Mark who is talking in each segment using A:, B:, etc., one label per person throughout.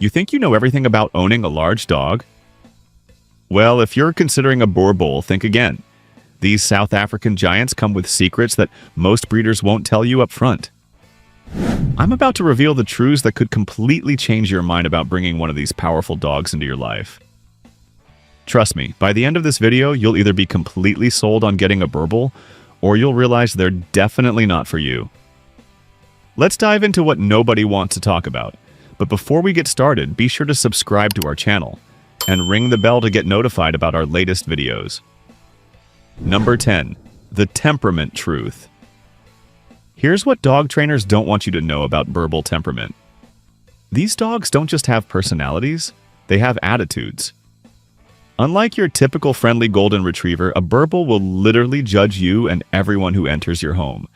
A: You think you know everything about owning a large dog? Well, if you're considering a Boerboel, think again. These South African giants come with secrets that most breeders won't tell you up front. I'm about to reveal the truths that could completely change your mind about bringing one of these powerful dogs into your life. Trust me, by the end of this video, you'll either be completely sold on getting a Boerboel, or you'll realize they're definitely not for you. Let's dive into what nobody wants to talk about. But before we get started, be sure to subscribe to our channel and ring the bell to get notified about our latest videos. Number 10. The temperament truth. Here's what dog trainers don't want you to know about Boerboel temperament. These dogs don't just have personalities, they have attitudes. Unlike your typical friendly golden retriever, a Boerboel will literally judge you and everyone who enters your home.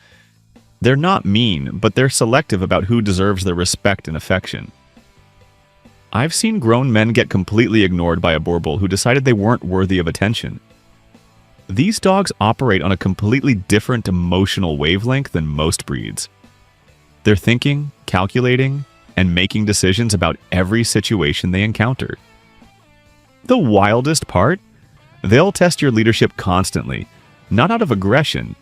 A: They're not mean, but they're selective about who deserves their respect and affection. I've seen grown men get completely ignored by a Boerboel who decided they weren't worthy of attention. These dogs operate on a completely different emotional wavelength than most breeds. They're thinking, calculating, and making decisions about every situation they encounter. The wildest part? They'll test your leadership constantly, not out of aggression,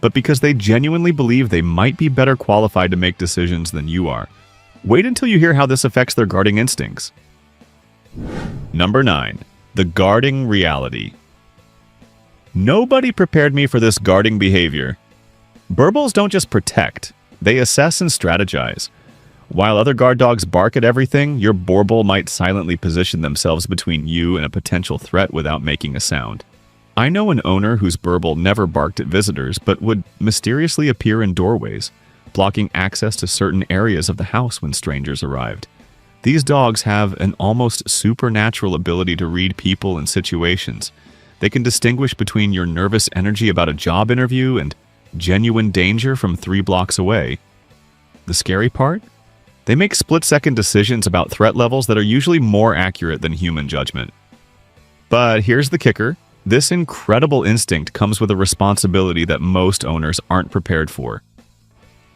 A: but because they genuinely believe they might be better qualified to make decisions than you are. Wait until you hear how this affects their guarding instincts. Number 9. The guarding reality. Nobody prepared me for this guarding behavior. Boerboels don't just protect, they assess and strategize. While other guard dogs bark at everything, your Boerboel might silently position themselves between you and a potential threat without making a sound. I know an owner whose Boerboel never barked at visitors but would mysteriously appear in doorways, blocking access to certain areas of the house when strangers arrived. These dogs have an almost supernatural ability to read people and situations. They can distinguish between your nervous energy about a job interview and genuine danger from 3 blocks away. The scary part? They make split-second decisions about threat levels that are usually more accurate than human judgment. But here's the kicker. This incredible instinct comes with a responsibility that most owners aren't prepared for.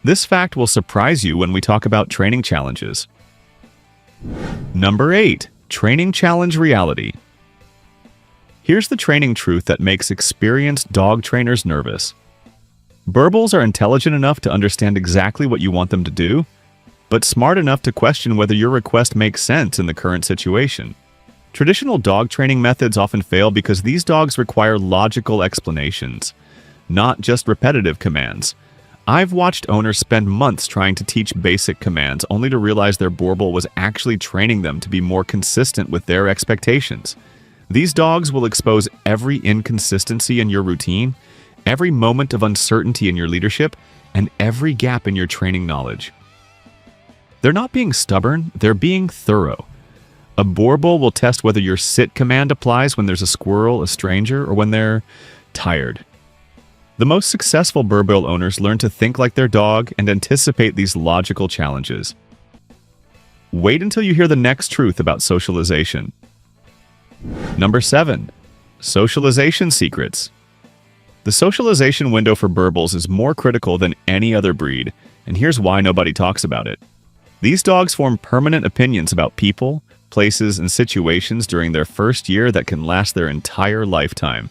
A: This fact will surprise you when we talk about training challenges. Number 8. Training challenge reality. Here's the training truth that makes experienced dog trainers nervous. Boerboels are intelligent enough to understand exactly what you want them to do, but smart enough to question whether your request makes sense in the current situation. Traditional dog training methods often fail because these dogs require logical explanations, not just repetitive commands. I've watched owners spend months trying to teach basic commands only to realize their Boerboel was actually training them to be more consistent with their expectations. These dogs will expose every inconsistency in your routine, every moment of uncertainty in your leadership, and every gap in your training knowledge. They're not being stubborn, they're being thorough. A Boerboel will test whether your sit command applies when there's a squirrel, a stranger, or when they're tired. The most successful Boerboel owners learn to think like their dog and anticipate these logical challenges. Wait until you hear the next truth about socialization. Number 7. Socialization secrets. The socialization window for Boerboels is more critical than any other breed, and here's why nobody talks about it. These dogs form permanent opinions about people, places, and situations during their first year that can last their entire lifetime.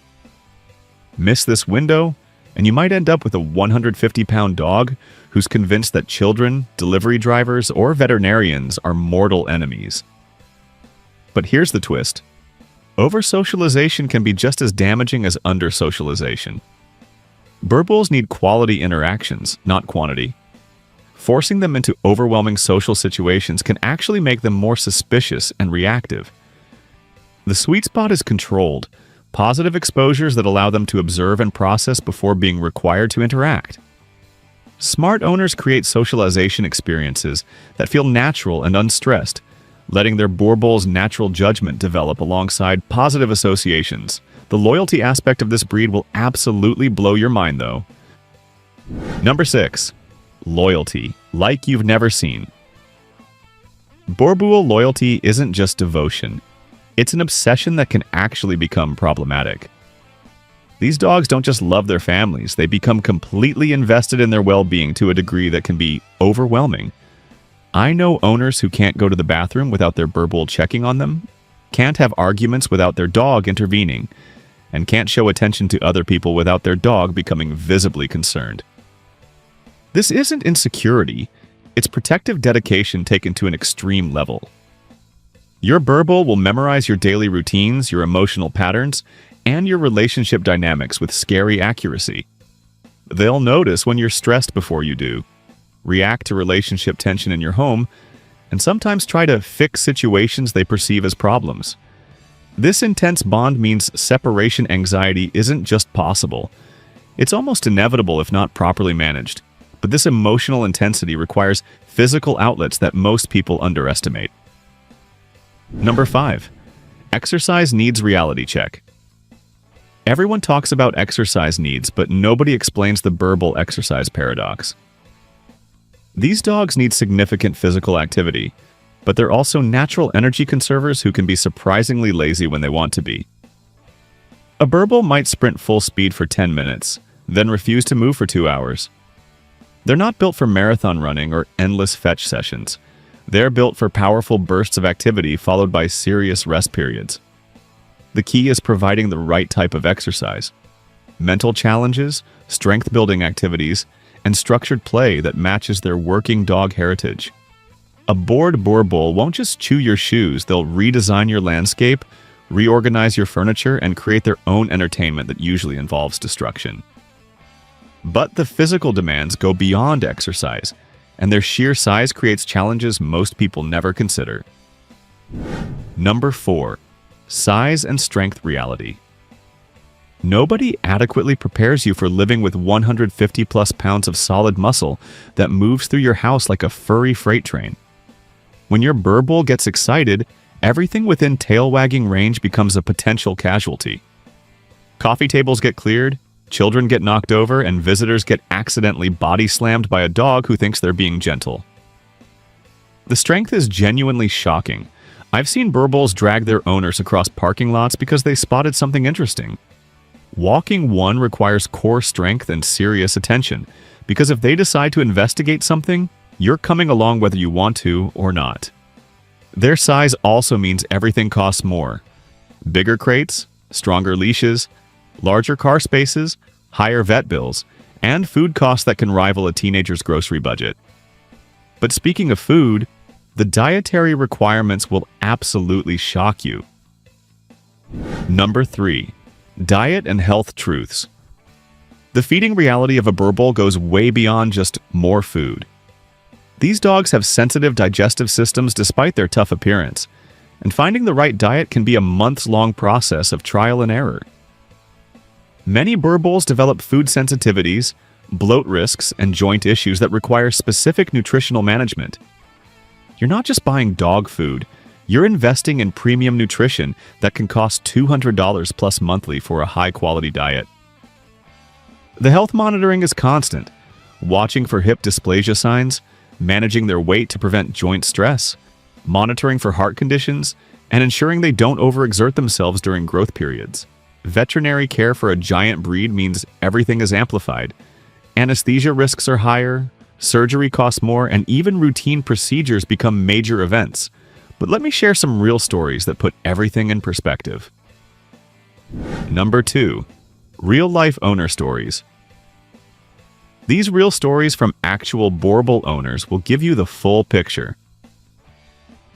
A: Miss this window, and you might end up with a 150-pound dog who's convinced that children, delivery drivers, or veterinarians are mortal enemies. But here's the twist. Over-socialization can be just as damaging as under-socialization. Boerboels need quality interactions, not quantity. Forcing them into overwhelming social situations can actually make them more suspicious and reactive. The sweet spot is controlled, positive exposures that allow them to observe and process before being required to interact. Smart owners create socialization experiences that feel natural and unstressed, letting their Boerboel's natural judgment develop alongside positive associations. The loyalty aspect of this breed will absolutely blow your mind, though. Number 6. Loyalty, like you've never seen. Boerboel loyalty isn't just devotion. It's an obsession that can actually become problematic. These dogs don't just love their families, they become completely invested in their well-being to a degree that can be overwhelming. I know owners who can't go to the bathroom without their Boerboel checking on them, can't have arguments without their dog intervening, and can't show attention to other people without their dog becoming visibly concerned. This isn't insecurity, it's protective dedication taken to an extreme level. Your Boerboel will memorize your daily routines, your emotional patterns, and your relationship dynamics with scary accuracy. They'll notice when you're stressed before you do, react to relationship tension in your home, and sometimes try to fix situations they perceive as problems. This intense bond means separation anxiety isn't just possible. It's almost inevitable if not properly managed. But this emotional intensity requires physical outlets that most people underestimate. Number 5. Exercise needs reality check. Everyone talks about exercise needs, but nobody explains the Boerboel exercise paradox. These dogs need significant physical activity, but they're also natural energy conservers who can be surprisingly lazy when they want to be. A Boerboel might sprint full speed for 10 minutes, then refuse to move for 2 hours. They're not built for marathon running or endless fetch sessions. They're built for powerful bursts of activity followed by serious rest periods. The key is providing the right type of exercise. Mental challenges, strength-building activities, and structured play that matches their working dog heritage. A bored Boerboel won't just chew your shoes, they'll redesign your landscape, reorganize your furniture, and create their own entertainment that usually involves destruction. But the physical demands go beyond exercise, and their sheer size creates challenges most people never consider. Number 4. Size and strength reality. Nobody adequately prepares you for living with 150+ pounds of solid muscle that moves through your house like a furry freight train. When your Boerboel gets excited, everything within tail-wagging range becomes a potential casualty. Coffee tables get cleared, children get knocked over, and visitors get accidentally body-slammed by a dog who thinks they're being gentle. The strength is genuinely shocking. I've seen Boerboels drag their owners across parking lots because they spotted something interesting. Walking one requires core strength and serious attention, because if they decide to investigate something, you're coming along whether you want to or not. Their size also means everything costs more. Bigger crates, stronger leashes, larger car spaces, higher vet bills, and food costs that can rival a teenager's grocery budget. But speaking of food, the dietary requirements will absolutely shock you. Number 3. Diet and health truths. The feeding reality of a Boerboel goes way beyond just more food. These dogs have sensitive digestive systems despite their tough appearance, and finding the right diet can be a months-long process of trial and error. Many Boerboels develop food sensitivities, bloat risks, and joint issues that require specific nutritional management. You're not just buying dog food, you're investing in premium nutrition that can cost $200 plus monthly for a high-quality diet. The health monitoring is constant, watching for hip dysplasia signs, managing their weight to prevent joint stress, monitoring for heart conditions, and ensuring they don't overexert themselves during growth periods. Veterinary care for a giant breed means everything is amplified. Anesthesia risks are higher, surgery costs more, and even routine procedures become major events. But let me share some real stories that put everything in perspective. Number 2. Real-life owner stories. These real stories from actual Boerboel owners will give you the full picture.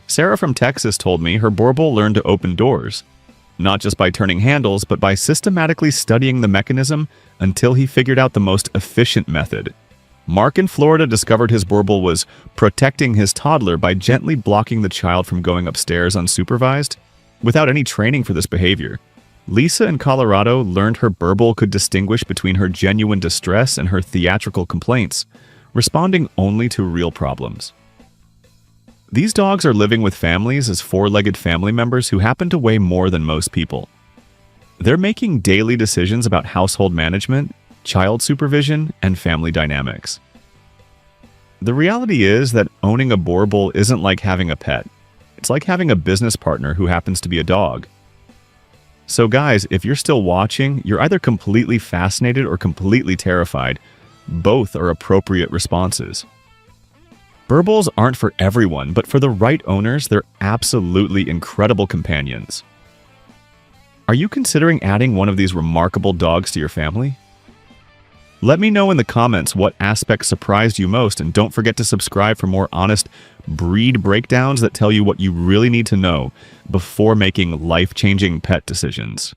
A: Sarah from Texas told me her Boerboel learned to open doors, not just by turning handles, but by systematically studying the mechanism until he figured out the most efficient method. Mark in Florida discovered his Boerboel was protecting his toddler by gently blocking the child from going upstairs unsupervised, without any training for this behavior. Lisa in Colorado learned her Boerboel could distinguish between her genuine distress and her theatrical complaints, responding only to real problems. These dogs are living with families as four-legged family members who happen to weigh more than most people. They're making daily decisions about household management, child supervision, and family dynamics. The reality is that owning a Boerboel isn't like having a pet. It's like having a business partner who happens to be a dog. So guys, if you're still watching, you're either completely fascinated or completely terrified. Both are appropriate responses. Boerboels aren't for everyone, but for the right owners, they're absolutely incredible companions. Are you considering adding one of these remarkable dogs to your family? Let me know in the comments what aspects surprised you most, and don't forget to subscribe for more honest breed breakdowns that tell you what you really need to know before making life-changing pet decisions.